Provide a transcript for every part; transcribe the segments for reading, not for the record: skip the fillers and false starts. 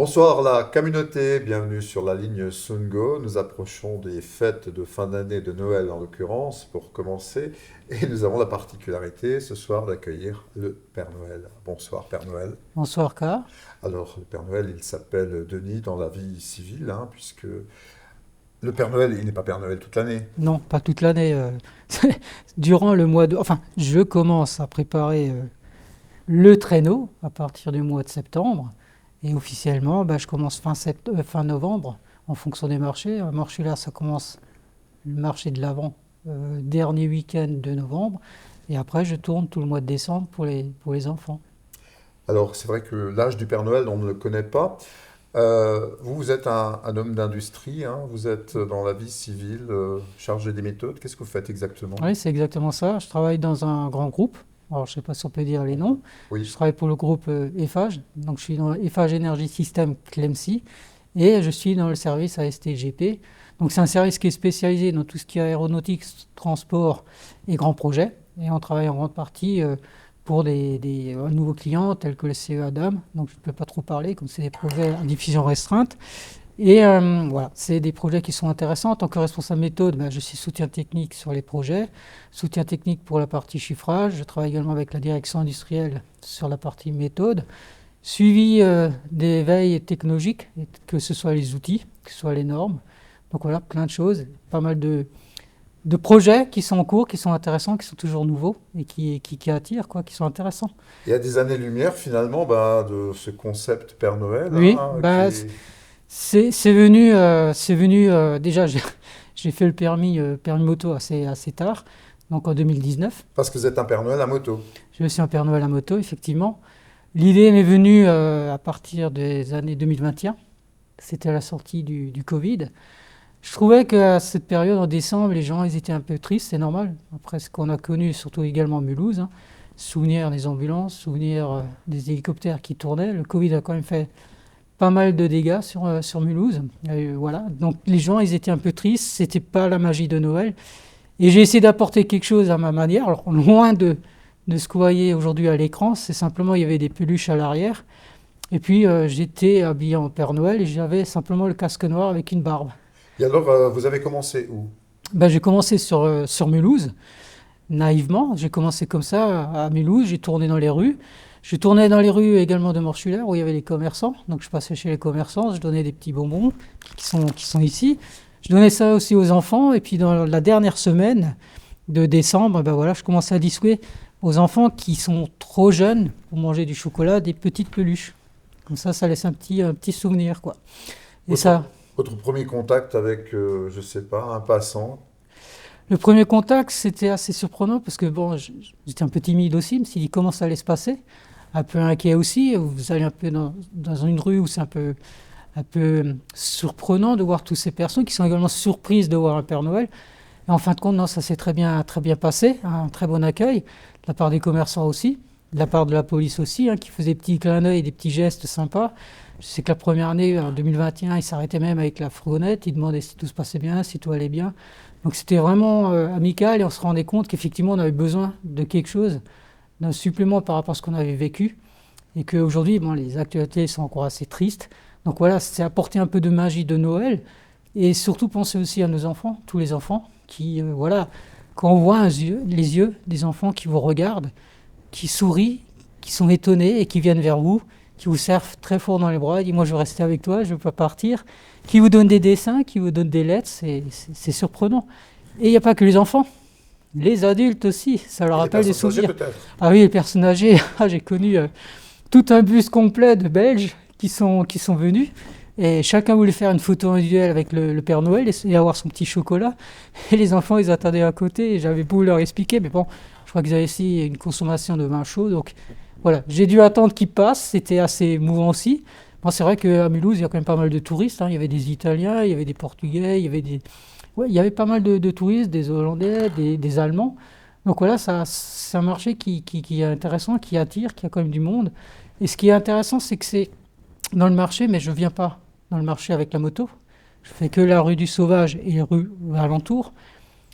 Bonsoir la communauté, bienvenue sur la ligne Sungo. Nous approchons des fêtes de fin d'année de Noël en l'occurrence pour commencer et nous avons la particularité ce soir d'accueillir le Père Noël. Bonsoir Père Noël. Bonsoir, Car. Alors le Père Noël il s'appelle Denis dans la vie civile puisque le Père Noël il n'est pas Père Noël toute l'année. Non, pas toute l'année. Durant le mois de... Enfin, je commence à préparer le traîneau à partir du mois de septembre. Et officiellement, je commence fin novembre, en fonction des marchés. Un marché là, ça commence le marché de l'Avent, dernier week-end de novembre. Et après, je tourne tout le mois de décembre pour les enfants. Alors c'est vrai que l'âge du Père Noël on ne le connaît pas. Vous êtes un homme d'industrie, vous êtes dans la vie civile, chargé des méthodes. Qu'est-ce que vous faites exactement? Oui, c'est exactement ça. Je travaille dans un grand groupe. Alors, je ne sais pas si on peut dire les noms. Je Oui. travaille pour le groupe Eiffage. Donc, je suis dans Eiffage Energy System Clemcy. Et je suis dans le service ASTGP. Donc, c'est un service qui est spécialisé dans tout ce qui est aéronautique, transport et grands projets. Et on travaille en grande partie pour des nouveaux clients tels que le CE Adam. Donc, je ne peux pas trop parler, comme c'est des projets à diffusion restreinte. Et voilà, c'est des projets qui sont intéressants. En tant que responsable méthode, je suis soutien technique sur les projets, soutien technique pour la partie chiffrage. Je travaille également avec la direction industrielle sur la partie méthode. Suivi des veilles technologiques, que ce soit les outils, que ce soit les normes. Donc voilà, plein de choses, pas mal de projets qui sont en cours, qui sont intéressants, qui sont toujours nouveaux et qui attirent, quoi, qui sont intéressants. Il y a des années-lumière finalement de ce concept Père Noël Oui, qui est... c'est venu déjà, j'ai fait le permis moto assez tard, donc en 2019. Parce que vous êtes un Père Noël à moto. Je suis un Père Noël à moto, effectivement. L'idée m'est venue à partir des années 2021. C'était à la sortie du Covid. Je trouvais qu'à cette période, en décembre, les gens ils étaient un peu tristes, c'est normal. Après ce qu'on a connu, surtout également à Mulhouse, souvenir des ambulances, souvenir des hélicoptères qui tournaient. Le Covid a quand même fait pas mal de dégâts sur Mulhouse. Voilà. Donc les gens, ils étaient un peu tristes, c'était pas la magie de Noël. Et j'ai essayé d'apporter quelque chose à ma manière, alors loin de ce que vous voyez aujourd'hui à l'écran, c'est simplement il y avait des peluches à l'arrière. Et puis j'étais habillé en Père Noël et j'avais simplement le casque noir avec une barbe. Et alors, vous avez commencé où? J'ai commencé sur Mulhouse, naïvement. J'ai commencé comme ça à Mulhouse, j'ai tourné dans les rues. Je tournais dans les rues également de Morchulaire où il y avait les commerçants. Donc je passais chez les commerçants, je donnais des petits bonbons qui sont ici. Je donnais ça aussi aux enfants. Et puis dans la dernière semaine de décembre, voilà, je commençais à distribuer aux enfants qui sont trop jeunes pour manger du chocolat des petites peluches. Comme ça laisse un petit souvenir, quoi. Et Votre, ça, votre premier contact avec, je sais pas, un passant? le premier contact, c'était assez surprenant parce que bon, j'étais un peu timide aussi. Je me suis dit comment ça allait se passer. Un peu inquiet aussi. Vous allez un peu dans une rue où c'est un peu surprenant de voir toutes ces personnes qui sont également surprises de voir un Père Noël. Et en fin de compte, non, ça s'est très bien passé. Un très bon accueil de la part des commerçants aussi, de la part de la police aussi, qui faisait des petits clins d'œil, des petits gestes sympas. Je sais que la première année, en 2021, ils s'arrêtaient même avec la fourgonnette. Ils demandaient si tout se passait bien, si tout allait bien. Donc c'était vraiment amical et on se rendait compte qu'effectivement, on avait besoin de quelque chose, d'un supplément par rapport à ce qu'on avait vécu. Et qu'aujourd'hui, les actualités sont encore assez tristes. Donc voilà, c'est apporter un peu de magie de Noël. Et surtout penser aussi à nos enfants, tous les enfants, qui, voilà, quand on voit les yeux des enfants qui vous regardent, qui sourient, qui sont étonnés et qui viennent vers vous, qui vous servent très fort dans les bras, et disent moi je veux rester avec toi, je ne veux pas partir, qui vous donnent des dessins, qui vous donnent des lettres, c'est surprenant. Et il n'y a pas que les enfants, les adultes aussi, ça leur Et les rappelle des personnes âgées souvenirs. peut-être? Ah oui, les personnes âgées, j'ai connu tout un bus complet de Belges qui sont venus. Et chacun voulait faire une photo individuelle avec le Père Noël et avoir son petit chocolat. Et les enfants, ils attendaient à côté. Et j'avais beau leur expliquer, mais bon, je crois qu'ils avaient aussi une consommation de vin chaud. Donc voilà, j'ai dû attendre qu'ils passent. C'était assez émouvant aussi. Bon, c'est vrai qu'à Mulhouse, il y a quand même pas mal de touristes. Il y avait des Italiens, il y avait des Portugais, ouais, il y avait pas mal de touristes, des Hollandais, des Allemands. Donc voilà, ça, c'est un marché qui est intéressant, qui attire, qui a quand même du monde. Et ce qui est intéressant, c'est que c'est dans le marché, mais je ne viens pas dans le marché avec la moto. Je fais que la rue du Sauvage et les rues alentours.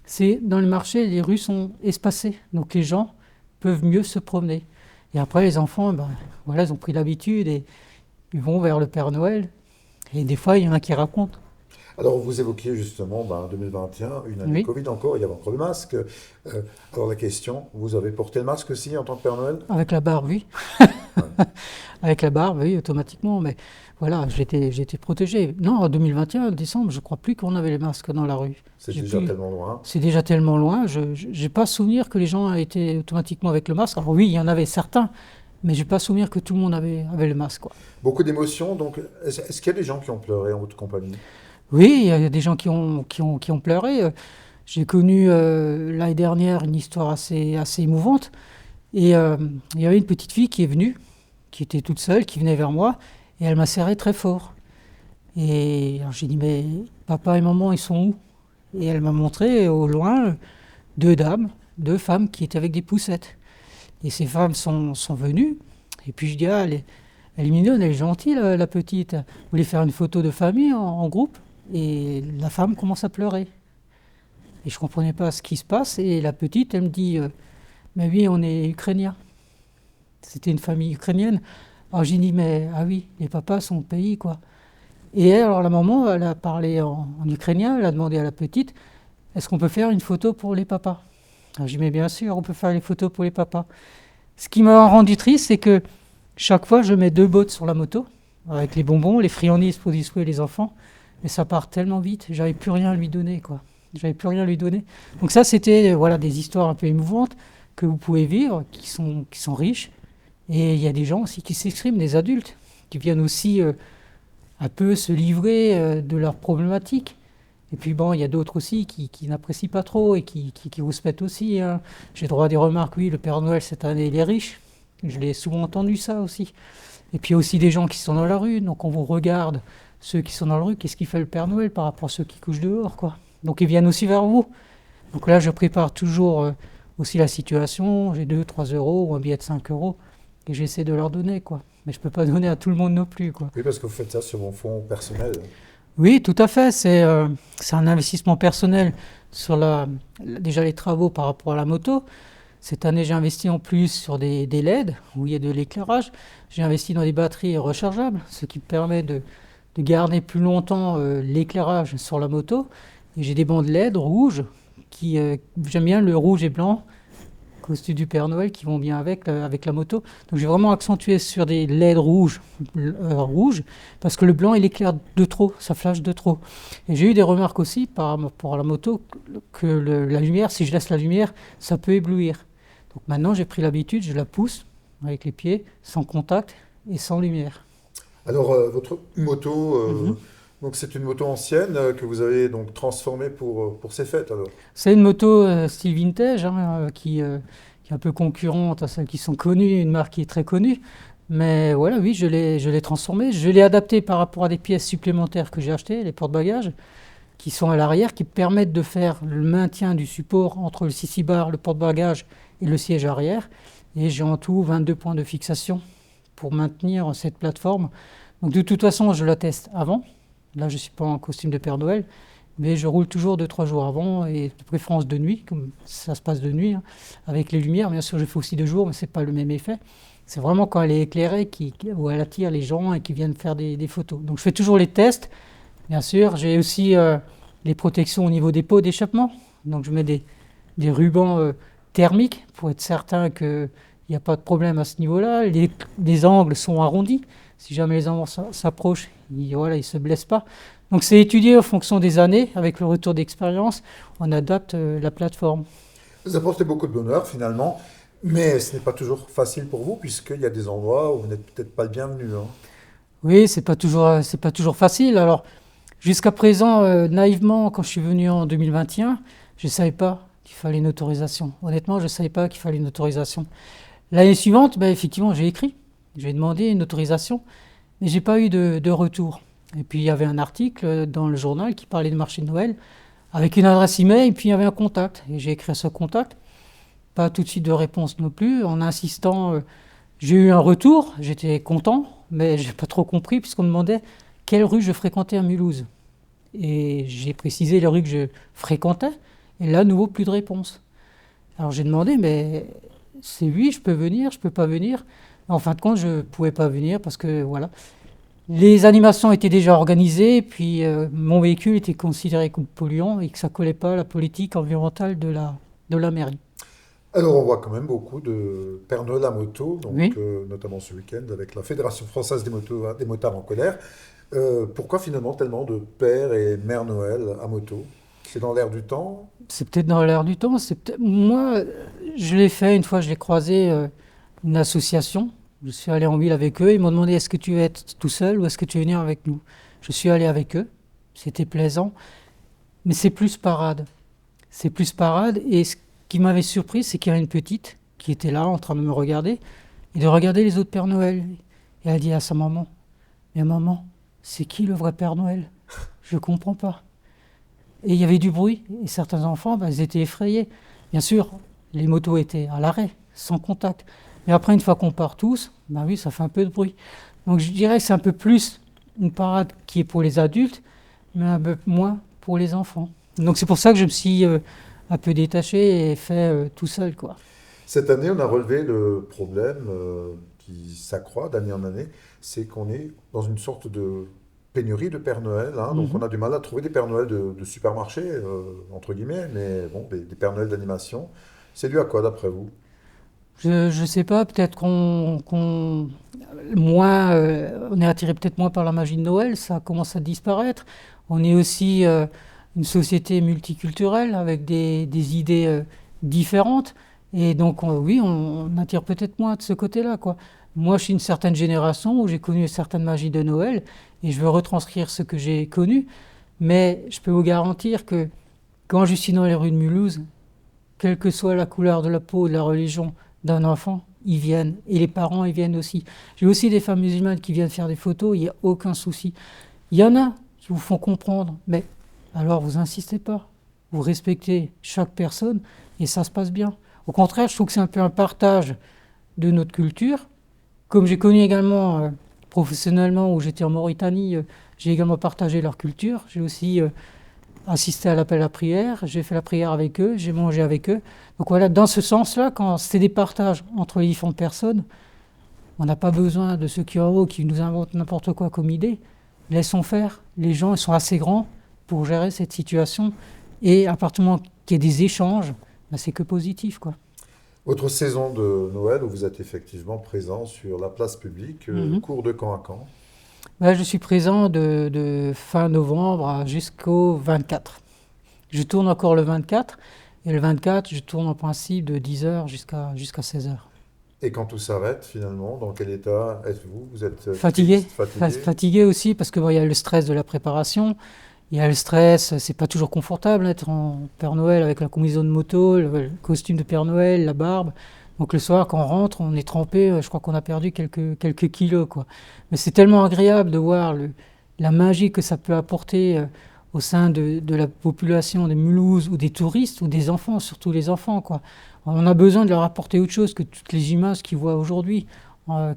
C'est dans le marché, les rues sont espacées, donc les gens peuvent mieux se promener. Et après, les enfants, voilà, ils ont pris l'habitude et ils vont vers le Père Noël. Et des fois, il y en a qui racontent. Alors, vous évoquiez justement 2021, une année Oui, Covid encore, il y avait encore le masque. Alors, la question, vous avez porté le masque aussi en tant que Père Noël? avec la barbe, oui. Ouais. Avec la barbe, oui, automatiquement. Mais voilà, j'étais protégé. Non, en 2021, en décembre, je crois plus qu'on avait les masques dans la rue. C'est J'ai déjà plus. tellement loin. C'est déjà tellement loin. Je n'ai pas souvenir que les gens étaient automatiquement avec le masque. Alors oui, il y en avait certains, mais j'ai pas souvenir que tout le monde avait le masque, quoi. Beaucoup d'émotions, donc est-ce qu'il y a des gens qui ont pleuré en votre compagnie? Oui, il y a des gens qui ont pleuré. J'ai connu l'année dernière une histoire assez émouvante. Et il y avait une petite fille qui est venue, qui était toute seule, qui venait vers moi, et elle m'a serré très fort. Et alors j'ai dit, mais papa et maman, ils sont où? Et elle m'a montré au loin deux dames, deux femmes qui étaient avec des poussettes. Et ces femmes sont venues. Et puis je dis, ah, elle est mignonne, elle est gentille, la petite. Vous voulez faire une photo de famille en groupe? Et la femme commence à pleurer. Et je ne comprenais pas ce qui se passe. Et la petite, elle me dit, mais oui, on est ukrainiens. C'était une famille ukrainienne. Alors j'ai dit, mais ah oui, les papas sont au pays, quoi. Et elle, alors la maman, elle a parlé en ukrainien, elle a demandé à la petite, est-ce qu'on peut faire une photo pour les papas? Alors j'ai dit, mais bien sûr, on peut faire les photos pour les papas. Ce qui m'a rendu triste, c'est que chaque fois, je mets deux bottes sur la moto, avec les bonbons, les friandises pour distraire les enfants, et ça part tellement vite, j'avais plus rien à lui donner, quoi. J'avais plus rien à lui donner. Donc ça, c'était voilà, des histoires un peu émouvantes que vous pouvez vivre, qui sont riches. Et il y a des gens aussi qui s'expriment, des adultes, qui viennent aussi un peu se livrer de leurs problématiques. Et puis bon, il y a d'autres aussi qui n'apprécient pas trop et qui vous se mettent aussi, hein. J'ai droit à des remarques, oui, le Père Noël cette année, il est riche. Je l'ai souvent entendu ça aussi. Et puis il y a aussi des gens qui sont dans la rue, donc on vous regarde, ceux qui sont dans la rue, qu'est-ce qu'il fait le Père Noël par rapport à ceux qui couchent dehors, quoi. Donc ils viennent aussi vers vous. Donc là, je prépare toujours aussi la situation, j'ai 2, 3 euros ou un billet de 5 euros, et j'essaie de leur donner, quoi. Mais je ne peux pas donner à tout le monde non plus, quoi. Oui, parce que vous faites ça sur vos fonds personnels. Oui, tout à fait. C'est un investissement personnel sur déjà les travaux par rapport à la moto. Cette année, j'ai investi en plus sur des LED où il y a de l'éclairage. J'ai investi dans des batteries rechargeables, ce qui permet de garder plus longtemps l'éclairage sur la moto. Et j'ai des bandes LED rouges j'aime bien le rouge et blanc, costume du Père Noël qui vont bien avec la moto. Donc j'ai vraiment accentué sur des LED rouges parce que le blanc il éclaire de trop, ça flash de trop. Et j'ai eu des remarques aussi par rapport à la moto que la lumière, si je laisse la lumière, ça peut éblouir. Donc maintenant j'ai pris l'habitude, je la pousse avec les pieds, sans contact et sans lumière. Alors, votre moto, Mhm. donc c'est une moto ancienne que vous avez donc transformée pour ces fêtes alors. C'est une moto style vintage hein, qui est un peu concurrente à celles qui sont connues, une marque qui est très connue. Mais voilà, oui, je l'ai transformée. Je l'ai adaptée par rapport à des pièces supplémentaires que j'ai achetées, les porte-bagages, qui sont à l'arrière, qui permettent de faire le maintien du support entre le sissi bar, le porte-bagages et le siège arrière. Et j'ai en tout 22 points de fixation pour maintenir cette plateforme. Donc de toute façon, je la teste avant. Là, je ne suis pas en costume de Père Noël. Mais je roule toujours 2, 3 jours avant, et de préférence de nuit, comme ça se passe de nuit, hein, avec les lumières. Bien sûr, je fais aussi de jour, mais ce n'est pas le même effet. C'est vraiment quand elle est éclairée où elle attire les gens et qui viennent faire des photos. Donc je fais toujours les tests. Bien sûr, j'ai aussi les protections au niveau des pots d'échappement. Donc je mets des rubans thermiques pour être certain qu'il n'y a pas de problème à ce niveau-là. Les angles sont arrondis. Si jamais les enfants s'approchent, voilà, ils ne se blessent pas. Donc c'est étudié en fonction des années, avec le retour d'expérience, on adapte la plateforme. Vous apportez beaucoup de bonheur finalement, mais ce n'est pas toujours facile pour vous puisqu'il y a des endroits où vous n'êtes peut-être pas le bienvenu, hein. Oui, c'est pas toujours facile. Alors jusqu'à présent, naïvement, quand je suis venu en 2021, je ne savais pas qu'il fallait une autorisation. Honnêtement, je ne savais pas qu'il fallait une autorisation. L'année suivante, ben, effectivement, j'ai écrit, j'ai demandé une autorisation, mais j'ai pas eu de retour. Et puis il y avait un article dans le journal qui parlait de marché de Noël, avec une adresse email, et puis il y avait un contact. Et j'ai écrit à ce contact, pas tout de suite de réponse non plus. En insistant, j'ai eu un retour, j'étais content, mais j'ai pas trop compris, puisqu'on me demandait quelle rue je fréquentais à Mulhouse. Et j'ai précisé les rues que je fréquentais, et là, à nouveau, plus de réponse. Alors j'ai demandé, mais c'est oui, je peux venir, je peux pas venir. En fin de compte, je pouvais pas venir parce que voilà. Les animations étaient déjà organisées, puis mon véhicule était considéré comme polluant et que ça collait pas à la politique environnementale de la mairie. Alors, on voit quand même beaucoup de Père Noël à moto, donc, Oui, notamment ce week-end avec la Fédération française des motards en colère. Pourquoi finalement tellement de Père et Mère Noël à moto? C'est dans l'air du temps? c'est peut-être dans l'air du temps. Moi, je l'ai fait une fois, je l'ai croisé une association. Je suis allé en ville avec eux. Ils m'ont demandé est-ce que tu veux être tout seul ou est-ce que tu veux venir avec nous. Je suis allé avec eux. C'était plaisant, mais c'est plus parade. C'est plus parade. Et ce qui m'avait surpris, c'est qu'il y a une petite qui était là en train de me regarder et de regarder les autres Pères Noël. Et elle dit à sa maman, mais maman, c'est qui le vrai Père Noël? Je comprends pas. Et il y avait du bruit, et certains enfants, ils étaient effrayés. Bien sûr, les motos étaient à l'arrêt, sans contact. Mais après, une fois qu'on part tous, oui, ça fait un peu de bruit. Donc je dirais que c'est un peu plus une parade qui est pour les adultes, mais un peu moins pour les enfants. Donc c'est pour ça que je me suis un peu détaché et fait tout seul, quoi. Cette année, on a relevé le problème qui s'accroît d'année en année, c'est qu'on est dans une sorte de pénurie de Père Noël, hein. Donc on Mhm. a du mal à trouver des Pères Noël de supermarché, entre guillemets, mais bon, des Pères Noël d'animation. C'est dû à quoi d'après vous? Je sais pas, peut-être moins, on est attiré peut-être moins par la magie de Noël, ça commence à disparaître. On est aussi une société multiculturelle avec des idées différentes. Et donc, oui, on attire peut-être moins de ce côté-là, quoi. Moi, je suis une certaine génération où j'ai connu une certaine magie de Noël et je veux retranscrire ce que j'ai connu. Mais je peux vous garantir que quand je suis dans les rues de Mulhouse, quelle que soit la couleur de la peau, de la religion d'un enfant, ils viennent. Et les parents, ils viennent aussi. J'ai aussi des femmes musulmanes qui viennent faire des photos, il n'y a aucun souci. Il y en a qui vous font comprendre, mais alors vous insistez pas. Vous respectez chaque personne et ça se passe bien. Au contraire, je trouve que c'est un peu un partage de notre culture. Comme j'ai connu également professionnellement, où j'étais en Mauritanie, j'ai également partagé leur culture. J'ai aussi assisté à l'appel à prière, j'ai fait la prière avec eux, j'ai mangé avec eux. Donc voilà, dans ce sens-là, quand c'est des partages entre les différentes personnes, on n'a pas besoin de ceux qui en haut qui nous inventent n'importe quoi comme idée. Laissons faire. Les gens ils sont assez grands pour gérer cette situation. Et à partir du moment qu'il y ait des échanges, c'est que positif, quoi. Autre saison de Noël où vous êtes effectivement présent sur la place publique, Mhm. cours de camp à camp. Je suis présent de fin novembre jusqu'au 24. Je tourne encore le 24. Et le 24, je tourne en principe de 10 heures jusqu'à 16 heures. Et quand tout s'arrête, finalement, dans quel état êtes-vous? Vous êtes Fatigué, triste, fatigué? fatigué aussi parce que bon, il y a le stress de la préparation, il y a le stress, c'est pas toujours confortable d'être en Père Noël avec la combinaison de moto, le costume de Père Noël, la barbe. Donc le soir, quand on rentre, on est trempé, je crois qu'on a perdu quelques kilos, quoi. Mais c'est tellement agréable de voir la magie que ça peut apporter au sein de la population des Mulhouse ou des touristes ou des enfants, surtout les enfants, quoi. On a besoin de leur apporter autre chose que toutes les images qu'ils voient aujourd'hui,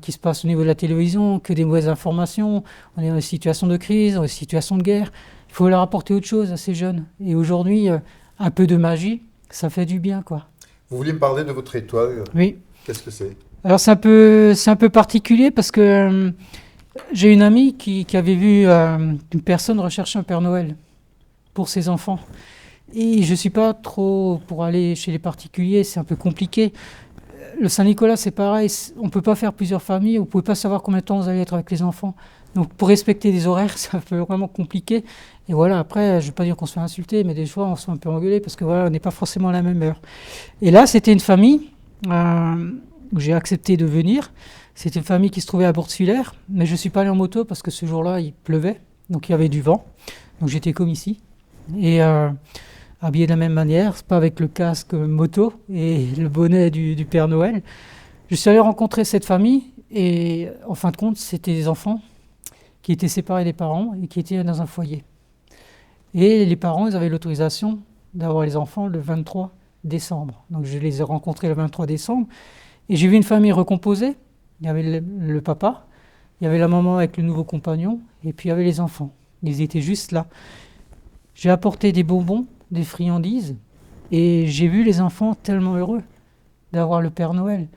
qui se passent au niveau de la télévision, que des mauvaises informations. On est dans une situation de crise, dans une situation de guerre. Il faut leur apporter autre chose à ces jeunes. Et aujourd'hui, un peu de magie, ça fait du bien, quoi. Vous vouliez me parler de votre étoile. Oui. Qu'est-ce que c'est? Alors c'est un peu particulier parce que j'ai une amie qui avait vu une personne rechercher un Père Noël pour ses enfants. Et je suis pas trop pour aller chez les particuliers, c'est un peu compliqué. Le Saint-Nicolas, c'est pareil, on ne peut pas faire plusieurs familles, vous ne pouvez pas savoir combien de temps vous allez être avec les enfants. Donc pour respecter des horaires, c'est un peu vraiment compliqué. Et voilà, après, je ne vais pas dire qu'on se fait insulter, mais des fois, on se fait un peu engueuler parce que voilà, on n'est pas forcément à la même heure. Et là, c'était une famille où j'ai accepté de venir. C'était une famille qui se trouvait à Bourg-Sulaire, mais je ne suis pas allé en moto parce que ce jour-là, il pleuvait, donc il y avait du vent. Donc j'étais comme ici. Et habillé de la même manière, c'est pas avec le casque moto et le bonnet du Père Noël. Je suis allé rencontrer cette famille et en fin de compte, c'était des enfants qui étaient séparés des parents et qui étaient dans un foyer. Et les parents, ils avaient l'autorisation d'avoir les enfants le 23 décembre. Donc je les ai rencontrés le 23 décembre et j'ai vu une famille recomposée. Il y avait le papa, il y avait la maman avec le nouveau compagnon et puis il y avait les enfants. Ils étaient juste là. J'ai apporté des bonbons, des friandises, et j'ai vu les enfants tellement heureux d'avoir le Père Noël.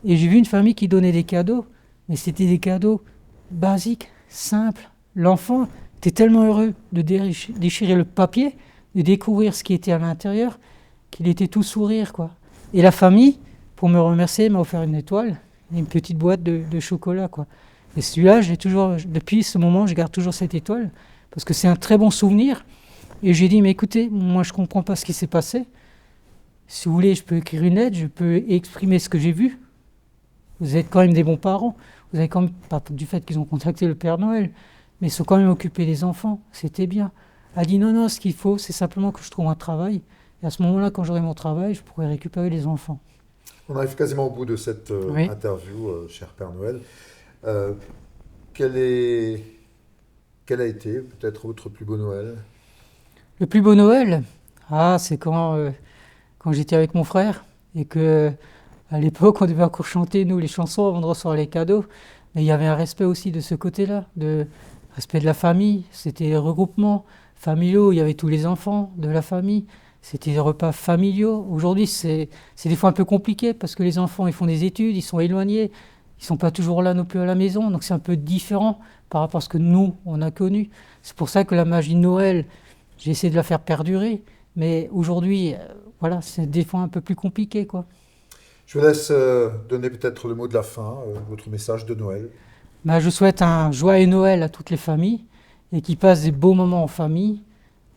Et j'ai vu une famille qui donnait des cadeaux, mais c'était des cadeaux basiques. simple. L'enfant était tellement heureux de déchirer le papier, de découvrir ce qui était à l'intérieur, qu'il était tout sourire, quoi. Et la famille, pour me remercier, m'a offert une étoile et une petite boîte de chocolat, quoi. Et celui-là, depuis ce moment, je garde toujours cette étoile, parce que c'est un très bon souvenir. Et j'ai dit, mais écoutez, moi je ne comprends pas ce qui s'est passé. Si vous voulez, je peux écrire une lettre, je peux exprimer ce que j'ai vu. Vous êtes quand même des bons parents. Vous avez quand même, pas du fait qu'ils ont contacté le Père Noël, mais ils sont quand même occupés des enfants. C'était bien. Elle a dit, non, ce qu'il faut, c'est simplement que je trouve un travail. Et à ce moment-là, quand j'aurai mon travail, je pourrai récupérer les enfants. On arrive quasiment au bout de cette interview, cher Père Noël. Quel a été peut-être votre plus beau Noël? Le plus beau Noël, c'est quand j'étais avec mon frère et que à l'époque on devait encore chanter nous les chansons avant de recevoir les cadeaux. Mais il y avait un respect aussi de ce côté-là, de respect de la famille. C'était des regroupements familiaux, il y avait tous les enfants de la famille. C'était des repas familiaux. Aujourd'hui, c'est des fois un peu compliqué parce que les enfants ils font des études, ils sont éloignés, ils sont pas toujours là non plus à la maison, donc c'est un peu différent par rapport à ce que nous on a connu. C'est pour ça que la magie de Noël, j'ai essayé de la faire perdurer, mais aujourd'hui, voilà, c'est des fois un peu plus compliqué, quoi. Je vous laisse donner peut-être le mot de la fin, votre message de Noël. Je souhaite un joyeux Noël à toutes les familles et qu'ils passent des beaux moments en famille,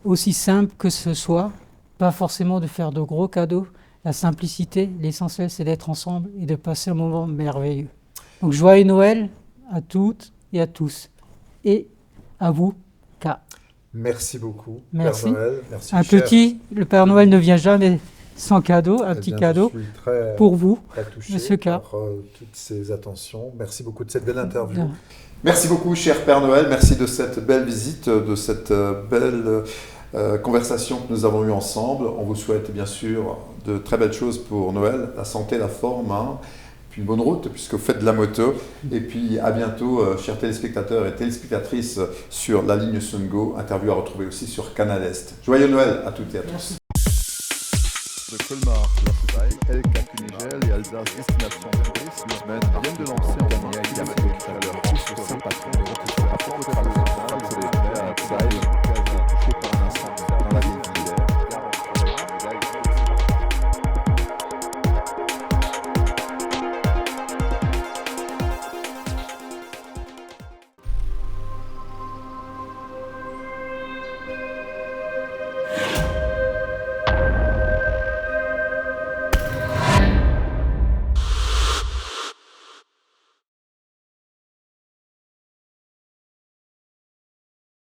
aussi simple que ce soit, pas forcément de faire de gros cadeaux. La simplicité, l'essentiel, c'est d'être ensemble et de passer un moment merveilleux. Donc joyeux Noël à toutes et à tous, et à vous, K. Merci beaucoup, Merci. Père Noël. Merci, le Père Noël ne vient jamais sans cadeau, un petit cadeau je suis très pour vous, touché Monsieur K. par toutes ces attentions. Merci beaucoup de cette belle interview. Bien. Merci beaucoup, cher Père Noël. Merci de cette belle visite, de cette belle conversation que nous avons eue ensemble. On vous souhaite bien sûr de très belles choses pour Noël, la santé, la forme, puis une bonne route puisque vous faites de la moto. Et puis à bientôt, chers téléspectateurs et téléspectatrices sur la ligne Sungo. Interview à retrouver aussi sur Canal Est. Joyeux Noël à toutes et à tous. De Colmar, la société LK Kunigel et Alsace Destination Tourisme viennent de lancer en partenariat avec Saint-Patron